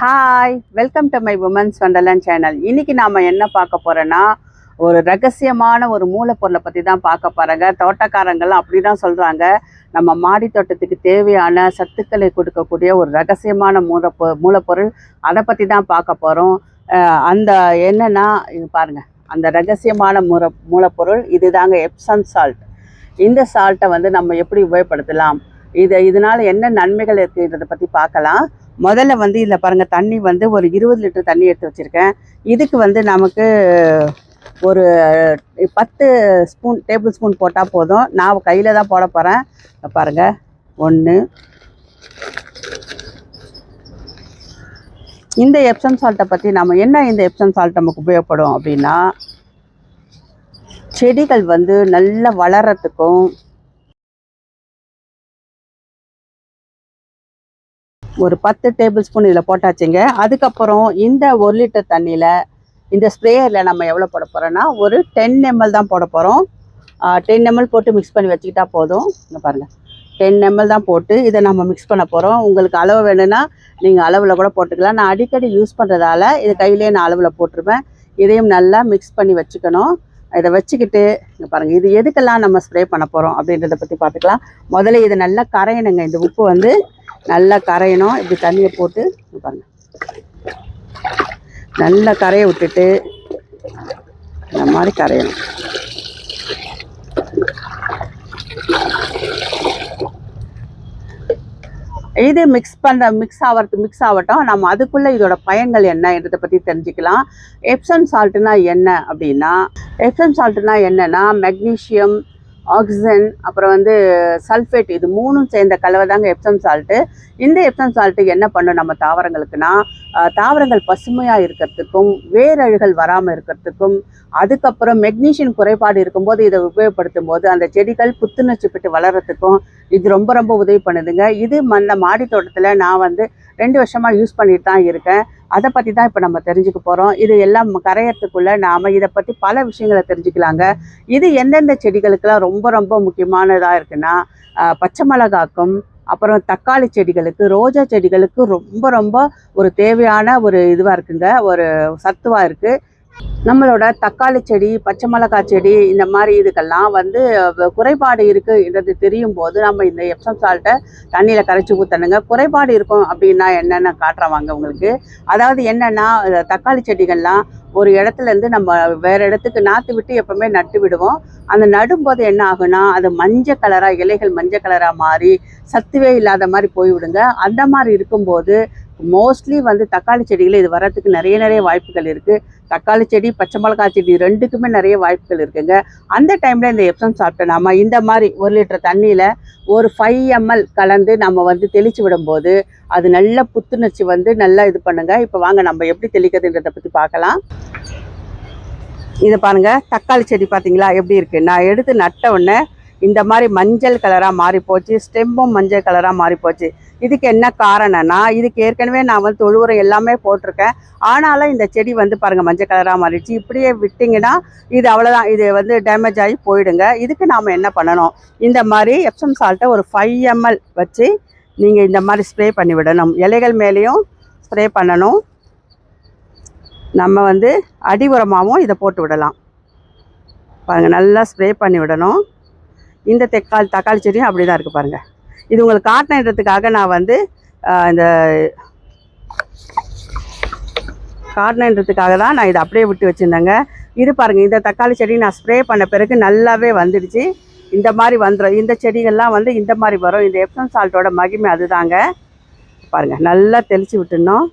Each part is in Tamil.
Hi, welcome to my women's wonderland channel. இன்னைக்கு நாம் என்ன பார்க்க போகிறோன்னா, ஒரு ரகசியமான ஒரு மூலப்பொருளை பற்றி தான் பார்க்க போகிறேங்க. தோட்டக்காரங்கள்லாம் அப்படி தான் சொல்கிறாங்க. நம்ம மாடி தோட்டத்துக்கு தேவையான சத்துக்களை கொடுக்கக்கூடிய ஒரு ரகசியமான மூலப்பொருள், அதை பற்றி தான் பார்க்க போகிறோம். அந்த என்னென்னா, இது பாருங்கள், அந்த ரகசியமான மூலப்பொருள் இது தாங்க, எப்சம் சால்ட். இந்த சால்ட்டை வந்து நம்ம எப்படி உபயோகப்படுத்தலாம், இதனால் என்ன நன்மைகள் இருக்குன்றதை பற்றி பார்க்கலாம். முதல்ல வந்து இதில் பாருங்கள், தண்ணி வந்து ஒரு 20 லிட்டர் தண்ணி எடுத்து வச்சுருக்கேன். இதுக்கு வந்து நமக்கு ஒரு 10 டேபிள் ஸ்பூன் போட்டால் போதும். நான் கையில் தான் போட போகிறேன். பாருங்கள், 1. இந்த எப்சம் சால்ட்டை பற்றி நம்ம இந்த எப்சம் சால்ட் நமக்கு உபயோகப்படும் அப்படின்னா, செடிகள் வந்து நல்லா வளர்கிறதுக்கும், ஒரு 10 டேபிள் ஸ்பூன் இதில் போட்டாச்சுங்க. அதுக்கப்புறம் இந்த 1 லிட்டர் தண்ணியில் இந்த ஸ்ப்ரேயரில் நம்ம எவ்வளோ போட போகிறோன்னா, ஒரு 10 ml தான் போட போகிறோம். 10 ml போட்டு மிக்ஸ் பண்ணி வச்சுக்கிட்டா போதும். இங்கே பாருங்கள், 10 ml தான் போட்டு இதை நம்ம மிக்ஸ் பண்ண போகிறோம். உங்களுக்கு அளவு வேணும்னா நீங்கள் அளவில் கூட போட்டுக்கலாம். நான் அடிக்கடி யூஸ் பண்ணுறதால இது கையிலே நான் அளவில் போட்டுருவேன். இதையும் நல்லா மிக்ஸ் பண்ணி வச்சுக்கணும். இதை வச்சுக்கிட்டு இங்கே பாருங்கள், இது எதுக்கெல்லாம் நம்ம ஸ்ப்ரே பண்ண போகிறோம் அப்படின்றத பற்றி பார்த்துக்கலாம். முதல்ல இது நல்லா கரையணுங்க. இந்த உப்பு வந்து நல்லா கரையணும். இப்படி தண்ணியை போட்டு பாருங்கள், நல்லா கரைய விட்டுட்டு இந்த மாதிரி கரையணும். இது மிக்ஸ் ஆகட்டும். நம்ம அதுக்குள்ளே இதோட பயன்கள் என்னன்றதை பற்றி தெரிஞ்சுக்கலாம். எப்சம் சால்ட்டுனா என்ன அப்படின்னா, எப்சம் சால்ட்டுனா என்னென்னா, மெக்னீஷியம், ஆக்சிஜன், அப்புறம் வந்து சல்ஃபேட், இது 3ம் சேர்ந்த கலவை தாங்க எப்சம் சால்ட்டு. இந்த எப்சம் சால்ட்டு என்ன பண்ணும் நம்ம தாவரங்களுக்குன்னா, தாவரங்கள் பசுமையாக இருக்கிறதுக்கும், வேரழுகள் வராமல் இருக்கிறதுக்கும், அதுக்கப்புறம் மெக்னீஷியம் குறைபாடு இருக்கும்போது இதை உபயோகப்படுத்தும் போது அந்த செடிகள் புத்துணர்ச்சி பெற்று வளர்கிறதுக்கும் இது ரொம்ப ரொம்ப உதவி பண்ணுதுங்க. இது மாடி தோட்டத்தில் நான் வந்து 2 வருஷமாக யூஸ் பண்ணிட்டு தான் இருக்கேன். அதை பற்றி தான் இப்போ நம்ம தெரிஞ்சுக்க போகிறோம். இது எல்லாம் கரையறதுக்குள்ளே நாம் இதை பற்றி பல விஷயங்களை தெரிஞ்சுக்கலாங்க. இது எந்தெந்த செடிகளுக்கெல்லாம் ரொம்ப ரொம்ப முக்கியமானதாக இருக்குன்னா, பச்சை மிளகாக்கும், அப்புறம் தக்காளி செடிகளுக்கு, ரோஜா செடிகளுக்கு ரொம்ப ரொம்ப ஒரு தேவையான ஒரு இதுவாக இருக்குங்க, ஒரு சத்துவாக இருக்குது. நம்மளோட தக்காளி செடி, பச்சை மிளகாய் செடி, இந்த மாதிரி இதுக்கெல்லாம் வந்து குறைபாடு இருக்குன்றது தெரியும் போது நம்ம இந்த எப்சம் சால்ட்டை தண்ணியில் கரைச்சி ஊற்றணுங்க. குறைபாடு இருக்கும் அப்படின்னா என்னென்னு காட்டுறவாங்க உங்களுக்கு. அதாவது என்னென்னா, தக்காளி செடிகள்லாம் ஒரு இடத்துலேருந்து நம்ம வேறு இடத்துக்கு நாற்று விட்டு எப்போவுமே நட்டு விடுவோம். அந்த நடும்போது என்ன ஆகுனா, அது மஞ்சள் கலராக, இலைகள் மஞ்சள் கலராக மாறி சத்துவே இல்லாத மாதிரி போய்விடுங்க. அந்த மாதிரி இருக்கும்போது மோஸ்ட்லி வந்து தக்காளி செடிகளில் இது வர்றதுக்கு நிறைய வாய்ப்புகள் இருக்குது. தக்காளி செடி, பச்சை மிளகாய் செடி 2க்குமே நிறைய வாய்ப்புகள் இருக்குங்க. அந்த டைமில் இந்த எப்சம் சால்ட்டை நம்ம இந்த மாதிரி 1 லிட்டர் தண்ணியில் ஒரு 5 ml கலந்து நம்ம வந்து தெளித்து விடும்போது அது நல்ல புத்துணர்ச்சி வந்து நல்லா இது பண்ணுங்க. இப்போ வாங்க நம்ம எப்படி தெளிக்கிறதுன்றதை பற்றி பார்க்கலாம். இதை பாருங்கள், தக்காளி செடி பார்த்தீங்களா எப்படி இருக்குது. நான் எடுத்து நட்ட உடனே இந்த மாதிரி மஞ்சள் கலராக மாறி போச்சு, ஸ்டெம்மும் மஞ்சள் கலராக மாறி போச்சு. இதுக்கு என்ன காரணம்னா, இதுக்கு ஏற்கனவே நான் வந்து தொழு உரம் எல்லாமே போட்டிருக்கேன். ஆனாலும் இந்த செடி வந்து பாருங்கள் மஞ்சள் கலராக மாறிடுச்சு. இப்படியே விட்டிங்கன்னா இது அவ்வளோதான், இது வந்து டேமேஜ் ஆகி போயிடுங்க. இதுக்கு நாம் என்ன பண்ணணும், இந்த மாதிரி எப்சம் சால்ட்டை ஒரு 5 ml வச்சு நீங்கள் இந்த மாதிரி ஸ்ப்ரே பண்ணி விடணும். இலைகள் மேலேயும் ஸ்ப்ரே பண்ணணும். நம்ம வந்து அடி உரமாகவும் இதை போட்டு விடலாம். பாருங்கள், நல்லா ஸ்ப்ரே பண்ணி விடணும். இந்த தக்காளி செடியும் அப்படி தான் இருக்குது பாருங்கள். இது உங்களுக்கு காட்டணுன்றதுக்காக நான் வந்து தான் நான் இதை அப்படியே விட்டு வச்சுருந்தேங்க. இது பாருங்கள், இந்த தக்காளி செடி நான் ஸ்ப்ரே பண்ண பிறகு நல்லாவே வந்துடுச்சு. இந்த மாதிரி வந்துடும். இந்த செடிகள்லாம் வந்து இந்த மாதிரி வரும். இந்த எப்சம் சால்ட்டோட மகிமை அதுதாங்க. பாருங்கள், நல்லா தெளித்து விட்டுடணும்.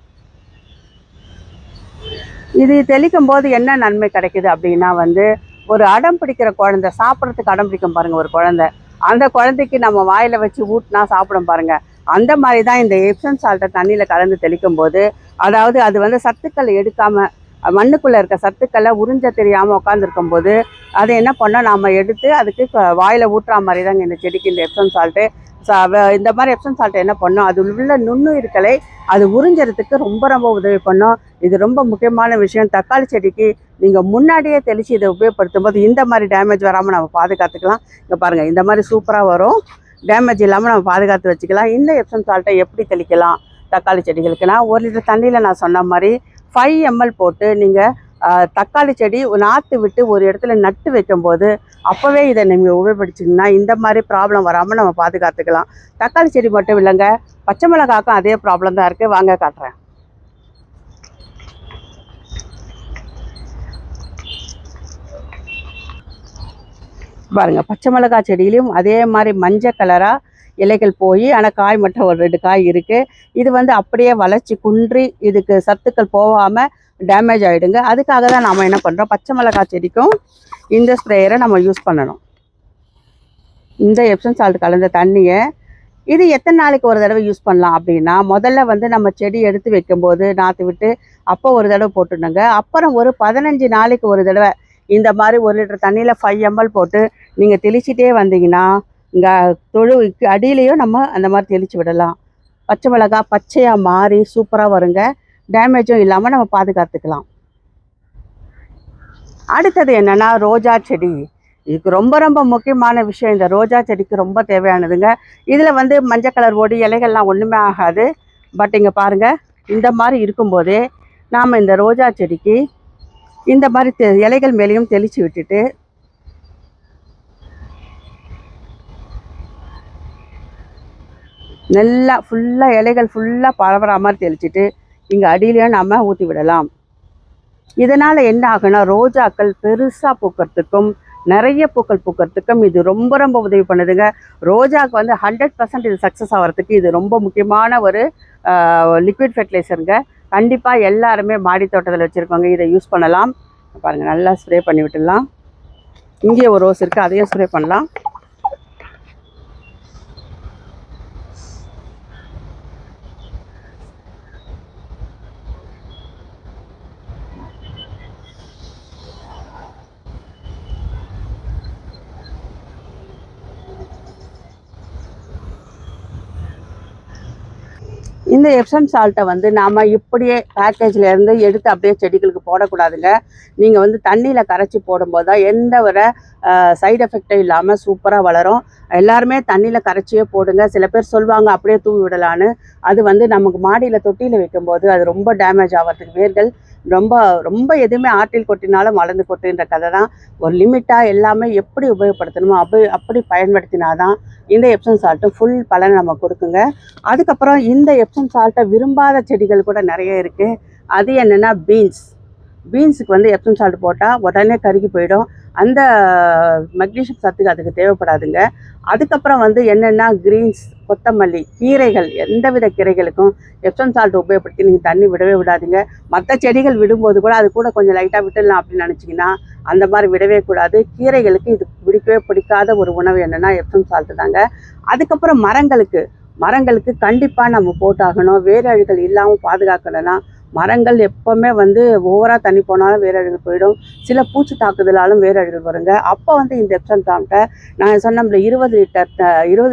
இது தெளிக்கும் போது என்ன நன்மை கிடைக்குது அப்படின்னா, வந்து ஒரு அடம் பிடிக்கிற குழந்தை சாப்பிட்றதுக்கு அடம் பிடிக்கும் பாருங்கள் ஒரு குழந்தை, அந்த குழந்தைக்கு நம்ம வாயில் வச்சு ஊட்டினா சாப்பிடும் பாருங்கள். அந்த மாதிரி தான் இந்த எப்சம் சால்ட்டை தண்ணியில் கலந்து தெளிக்கும் போது, அதாவது அது வந்து சத்துக்களை எடுக்காமல், மண்ணுக்குள்ளே இருக்க சத்துக்களை உறிஞ்ச தெரியாமல் உட்காந்துருக்கும் போது அதை என்ன பண்ணோம், நாம் எடுத்து அதுக்கு வாயில் ஊட்டுற மாதிரி தாங்க இந்த செடிக்கு இந்த எப்சம் சால்ட்டு. இந்த மாதிரி எப்சம் சால்ட்டை என்ன பண்ணோம், அது உள்ள நுண்ணுயிர்களை அது உறிஞ்சறதுக்கு ரொம்ப ரொம்ப உதவி பண்ணோம். இது ரொம்ப முக்கியமான விஷயம். தக்காளி செடிக்கு நீங்கள் முன்னாடியே தெளித்து இதை உபயோகப்படுத்தும் போது இந்த மாதிரி டேமேஜ் வராமல் நம்ம பாதுகாத்துக்கலாம். இங்கே பாருங்கள், இந்த மாதிரி சூப்பராக வரும். டேமேஜ் இல்லாமல் நம்ம பாதுகாத்து வச்சுக்கலாம். இந்த எப்சம் சால்ட்டை எப்படி தெளிக்கலாம், தக்காளி செடிகளுக்கு நான் 1 லிட்டர் தண்ணியில் நான் சொன்ன மாதிரி 5 ml போட்டு நீங்கள் தக்காளி செடி நாற்று விட்டு ஒரு இடத்துல நட்டு வைக்கும்போது அப்போவே இதை நீங்கள் உபயோகப்படுத்திங்கன்னா இந்த மாதிரி ப்ராப்ளம் வராமல் நம்ம பாதுகாத்துக்கலாம். தக்காளி செடி மட்டும் இல்லைங்க, பச்சை மிளகாக்கும் அதே ப்ராப்ளம் தான் இருக்குது. வாங்க காட்டுறேன். பாருங்கள், பச்சை மிளகாய் செடியிலையும் அதே மாதிரி மஞ்சள் கலராக இலைகள் போய் ஆனால் காய் மட்டும் ஒரு 2 காய் இருக்குது. இது வந்து அப்படியே வளர்ச்சி குன்றி இதுக்கு சத்துக்கள் போகாமல் டேமேஜ் ஆகிடுங்க. அதுக்காக தான் நாம் என்ன பண்ணுறோம், பச்சை மிளகாய் செடிக்கும் இந்த ஸ்ப்ரேயரை நம்ம யூஸ் பண்ணணும். இந்த எப்சம் சால்ட் கலந்த தண்ணியை இது எத்தனை நாளைக்கு ஒரு தடவை யூஸ் பண்ணலாம் அப்படின்னா, முதல்ல வந்து நம்ம செடி எடுத்து வைக்கும்போது நாற்று விட்டு அப்போ ஒரு தடவை போட்டுடுங்க. அப்புறம் ஒரு 15 நாளைக்கு ஒரு தடவை இந்த மாதிரி 1 லிட்டர் தண்ணியில் 5 ml போட்டு நீங்கள் தெளிச்சிட்டே வந்தீங்கன்னா இங்கே தொழுவுக்கு அடியிலையும் நம்ம அந்த மாதிரி தெளித்து விடலாம். பச்சை மிளகாய் பச்சையாக மாறி சூப்பராக வருங்க. டேமேஜும் இல்லாமல் நம்ம பாதுகாத்துக்கலாம். அடுத்தது என்னென்னா ரோஜா செடி. இதுக்கு ரொம்ப ரொம்ப முக்கியமான விஷயம், இந்த ரோஜா செடிக்கு ரொம்ப தேவையானதுங்க. இதில் வந்து மஞ்சள் கலர் ஓடி இலைகள்லாம் ஒன்றுமே ஆகாது. பட் இங்கே பாருங்கள், இந்த மாதிரி இருக்கும்போதே நாம் இந்த ரோஜா செடிக்கு இந்த மாதிரி இலைகள் மேலேயும் தெளித்து விட்டுட்டு நல்லா ஃபுல்லாக இலைகள் ஃபுல்லாக பரவுற மாதிரி தெளிச்சுட்டு இங்கே அடியிலையும் நம்ம ஊற்றி விடலாம். இதனால் என்ன ஆகுனா, ரோஜாக்கள் பெருசாக பூக்கிறதுக்கும் நிறைய பூக்கள் பூக்கிறதுக்கும் இது ரொம்ப ரொம்ப உதவி பண்ணுதுங்க. ரோஜாவுக்கு வந்து 100% இது சக்ஸஸ் ஆகிறதுக்கு இது ரொம்ப முக்கியமான ஒரு லிக்விட் ஃபெர்டிலைசருங்க. கண்டிப்பாக எல்லாருமே மாடி தோட்டத்தில் வச்சுருக்கவங்க இதை யூஸ் பண்ணலாம். பாருங்கள், நல்லா ஸ்ப்ரே பண்ணி விட்டுடலாம். இங்கே ஒரு ரோஸ் இருக்குது, அதையும் ஸ்ப்ரே பண்ணலாம். இந்த எப்சம் சால்ட்டை வந்து நாம் இப்படியே பேக்கேஜ்லேருந்து எடுத்து அப்படியே செடிகளுக்கு போடக்கூடாதுங்க. நீங்கள் வந்து தண்ணியில் கரைச்சி போடும்போது தான் எந்த ஒரு சைடு எஃபெக்டும் இல்லாமல் சூப்பராக வளரும். எல்லாருமே தண்ணியில் கரைச்சியே போடுங்க. சில பேர் சொல்லுவாங்க அப்படியே தூவி விடலான்னு. அது வந்து நமக்கு மாடியில் தொட்டியில் வைக்கும்போது அது ரொம்ப டேமேஜ் ஆகிறதுக்கு வேர்கள் ரொம்ப ரொம்ப எதுவுமே ஆற்றில் கொட்டினாலும் வளர்ந்து கொட்டுன்ற கதை தான். ஒரு லிமிட்டாக எல்லாமே எப்படி உபயோகப்படுத்தணுமோ அப்படி பயன்படுத்தினாதான் இந்த எப்சம் சால்ட்டு ஃபுல் பலனை நம்ம கொடுக்குங்க. அதுக்கப்புறம் இந்த எப்சம் சால்ட்டை விரும்பாத செடிகள் கூட நிறைய இருக்குது. அது என்னென்னா பீன்ஸுக்கு வந்து எப்சம் சால்ட் போட்டால் உடனே கருகி போயிடும். அந்த மெக்னீஷியம் சத்துக்கு அதுக்கு தேவைப்படாதுங்க. அதுக்கப்புறம் வந்து என்னென்னா கிரீன்ஸ், கொத்தமல்லி, கீரைகள், எந்தவித கீரைகளுக்கும் எப்சம் சால்ட் உபயோகப்படுத்தி நீங்கள் தண்ணி விடவே விடாதீங்க. மற்ற செடிகள் விடும்போது கூட அது கூட கொஞ்சம் லைட்டாக விட்டுடலாம் அப்படின்னு நினச்சிங்கன்னா அந்த மாதிரி விடவே கூடாது. கீரைகளுக்கு இது பிடிக்காத ஒரு உணவு என்னென்னா எப்சம் சால்ட்டு தாங்க. அதுக்கப்புறம் மரங்களுக்கு கண்டிப்பாக நம்ம போட்டாகணும். வேரழுகள் இல்லாமல் பாதுகாக்கணும்னா மரங்கள் எப்போவுமே வந்து ஓவராக தண்ணி போனாலும் வேரழுகள் போயிடும். சில பூச்சி தாக்குதலாலும் வேரழுகள் வருங்க. அப்போ வந்து இந்த எப்சம் சால்ட்டை நான் சொன்னோம்ல 20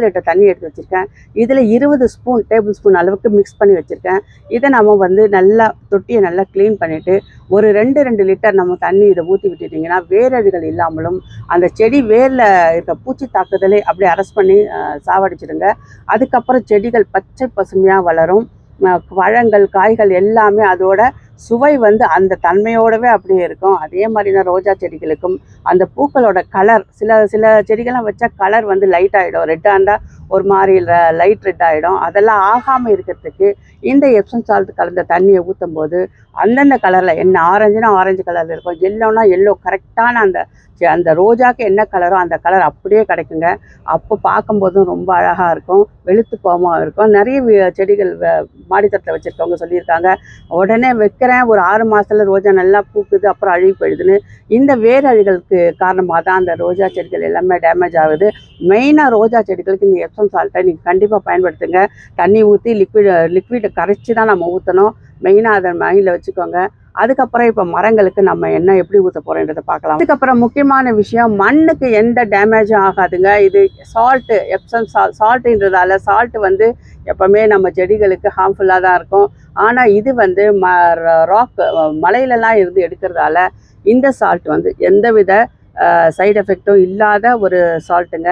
லிட்டர் தண்ணி எடுத்து வச்சுருக்கேன். இதில் 20 டேபிள் ஸ்பூன் அளவுக்கு மிக்ஸ் பண்ணி வச்சுருக்கேன். இதை நம்ம வந்து நல்லா தொட்டியை நல்லா க்ளீன் பண்ணிவிட்டு ஒரு 2 லிட்டர் நம்ம தண்ணி இதை ஊற்றி விட்டுட்டிங்கன்னா வேரழுகள் இல்லாமலும் அந்த செடி வேரில் இருக்க பூச்சி தாக்குதலை அப்படியே அரெஸ்ட் பண்ணி சாவடிச்சிடுங்க. அதுக்கப்புறம் செடிகள் பச்சை பசுமையாக வளரும். பழங்கள், காய்கள் எல்லாமே அதோட சுவை வந்து அந்த தன்மையோடவே அப்படியே இருக்கும். அதே மாதிரி தான் ரோஜா செடிகளுக்கும் அந்த பூக்களோட கலர் சில செடிகள்லாம் வச்சா கலர் வந்து லைட் ஆகிடும். ரெட்டாக இருந்தால் ஒரு மாதிரி லைட் ரெட் ஆகிடும். அதெல்லாம் ஆகாமல் இருக்கிறதுக்கு இந்த எப்சம் சால்ட் கலந்த தண்ணியை ஊற்றும் போது அந்தந்த கலரில் என்ன ஆரஞ்சுனா ஆரஞ்சு கலரில் இருக்கும், எல்லோனா எல்லோ, கரெக்டான அந்த ரோஜாவுக்கு என்ன கலரோ அந்த கலர் அப்படியே கிடைக்குங்க. அப்போ பார்க்கும்போதும் ரொம்ப அழகாக இருக்கும், வெளுத்து போகாமல் இருக்கும். நிறைய செடிகள் மாடித்தட்டில் வச்சுருக்கவங்க சொல்லியிருக்காங்க, உடனே வைக்கிறேன் ஒரு 6 மாதத்தில் ரோஜா நல்லா பூக்குது அப்புறம் அழுகி போயிடுதுன்னு. இந்த வேரழுகளுக்கு காரணமாக தான் அந்த ரோஜா செடிகள் எல்லாமே டேமேஜ் ஆகுது. மெயினாக ரோஜா செடிகளுக்கு இந்த எப்சம் சால்ட்டை நீங்கள் கண்டிப்பாக பயன்படுத்துங்க. தண்ணி ஊற்றி லிக்விடை கரைச்சி தான் நம்ம ஊற்றணும். மெயினாக அதை மைண்டில் வச்சுக்கோங்க. அதுக்கப்புறம் இப்போ மரங்களுக்கு நம்ம என்ன எப்படி ஊற்ற போகிறோன்றதை பார்க்கலாம். அதுக்கப்புறம் முக்கியமான விஷயம், மண்ணுக்கு எந்த டேமேஜும் ஆகாதுங்க. இது எப்சம் சால்ட்டுன்றதால சால்ட்டு வந்து எப்போவுமே நம்ம செடிகளுக்கு ஹார்ம்ஃபுல்லாக தான் இருக்கும். ஆனால் இது வந்து மலையிலலாம் இருந்து எடுக்கிறதால இந்த சால்ட் வந்து எந்தவித சைடு எஃபெக்டும் இல்லாத ஒரு சால்ட்டுங்க.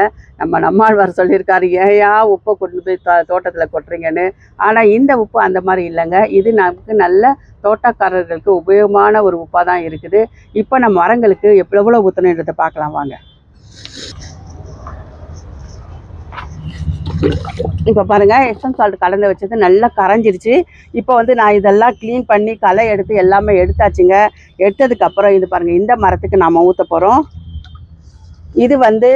நம்மாழ்வார் சொல்லியிருக்காரு, ஏயா உப்பை கொண்டு போய் தோட்டத்தில் கொட்டுறீங்கன்னு. ஆனால் இந்த உப்பு அந்த மாதிரி இல்லைங்க. இது நமக்கு நல்ல தோட்டக்காரர்களுக்கு உபயோகமான ஒரு உப்பாக தான் இருக்குது. இப்போ நம்ம மரங்களுக்கு எவ்வளோ ஊற்றணுன்றதை பார்க்கலாம் வாங்க. இப்போ பாருங்கள், எப்சம் சால்ட் கலந்து வச்சது நல்லா கரைஞ்சிருச்சு. இப்போ வந்து நான் இதெல்லாம் க்ளீன் பண்ணி களை எடுத்து எல்லாமே எடுத்தாச்சுங்க. எடுத்ததுக்கப்புறம் இது பாருங்கள், இந்த மரத்துக்கு நாம் ஊற்ற போகிறோம். இது வந்து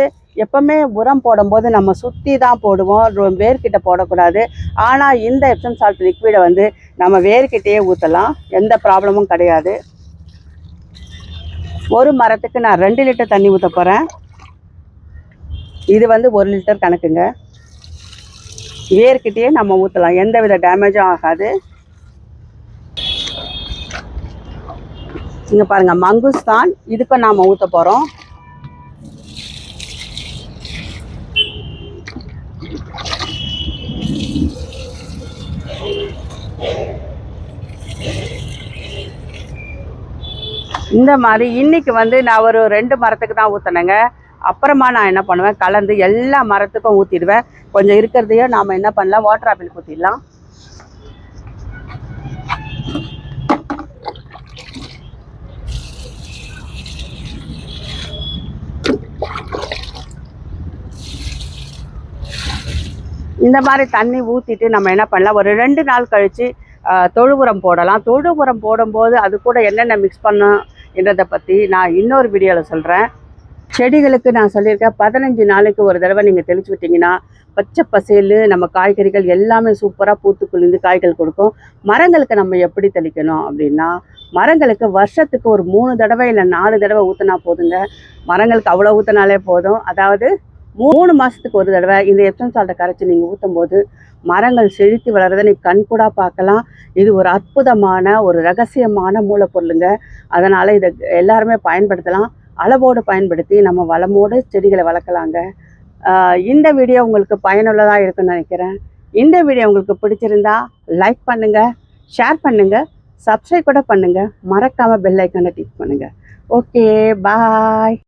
எப்போவுமே உரம் போடும்போது நம்ம சுற்றி தான் போடுவோம், வேர்கிட்ட போடக்கூடாது. ஆனால் இந்த எப்சம் சால்ட் லிக்விடை வந்து நம்ம வேர்கிட்டையே ஊற்றலாம், எந்த ப்ராப்ளமும் கிடையாது. ஒரு மரத்துக்கு நான் 2 லிட்டர் தண்ணி ஊற்ற போகிறேன். இது வந்து 1 லிட்டர் கணக்குங்க. வேர்கிட்டயே நம்ம ஊற்றலாம், எந்த வித டேமேஜும் ஆகாது. இங்கே பாருங்கள், மங்குஸ்தான் இதுக்கும் நாம் ஊற்ற போகிறோம். இந்த மாதிரி இன்னைக்கு வந்து நான் ஒரு 2 மரத்துக்கு தான் ஊற்றினேங்க. அப்புறமா நான் என்ன பண்ணுவேன், கலந்து எல்லா மரத்துக்கும் ஊற்றிடுவேன். கொஞ்சம் இருக்கிறதையோ நாம் என்ன பண்ணலாம், வாட்டர் ஆப்பிள் ஊற்றிடலாம். இந்த மாதிரி தண்ணி ஊற்றிட்டு நம்ம என்ன பண்ணலாம், ஒரு 2 நாள் கழித்து தொழு உரம் போடலாம். தொழு உரம் போடும்போது அது கூட என்னென்ன மிக்ஸ் பண்ணணும் என்றதை பற்றி நான் இன்னொரு வீடியோவில் சொல்கிறேன். செடிகளுக்கு நான் சொல்லியிருக்கேன், 15 நாளைக்கு ஒரு தடவை நீங்கள் தெளித்து விட்டிங்கன்னா பச்சை பசேல் நம்ம காய்கறிகள் எல்லாமே சூப்பராக பூத்து குளிர்ந்து காய்கள் கொடுக்கும். மரங்களுக்கு நம்ம எப்படி தெளிக்கணும் அப்படின்னா, மரங்களுக்கு வருஷத்துக்கு ஒரு 3 தடவை இல்லை 4 தடவை ஊற்றினா போதுங்க. மரங்களுக்கு அவ்வளோ ஊற்றினாலே போதும். அதாவது 3 மாதத்துக்கு ஒரு தடவை இந்த எப்சம் சால்ட்டை கரைச்சி நீங்கள் ஊற்றும் போது மரங்கள் செழித்து வளர்றதை நீங்கள் கண்கூடாக பார்க்கலாம். இது ஒரு அற்புதமான ஒரு ரகசியமான மூலப்பொருளுங்க. அதனால் இதை எல்லாருமே பயன்படுத்தலாம். அளவோடு பயன்படுத்தி நம்ம வளமோடு செடிகளை வளர்க்கலாங்க. இந்த வீடியோ உங்களுக்கு பயனுள்ளதாக இருக்குன்னு நினைக்கிறேன். இந்த வீடியோ உங்களுக்கு பிடிச்சிருந்தா லைக் பண்ணுங்கள், ஷேர் பண்ணுங்கள், சப்ஸ்கிரைப் கூட பண்ணுங்கள். மறக்காமல் பெல் ஐக்கானை கிளிக் பண்ணுங்கள். ஓகே, பாய்.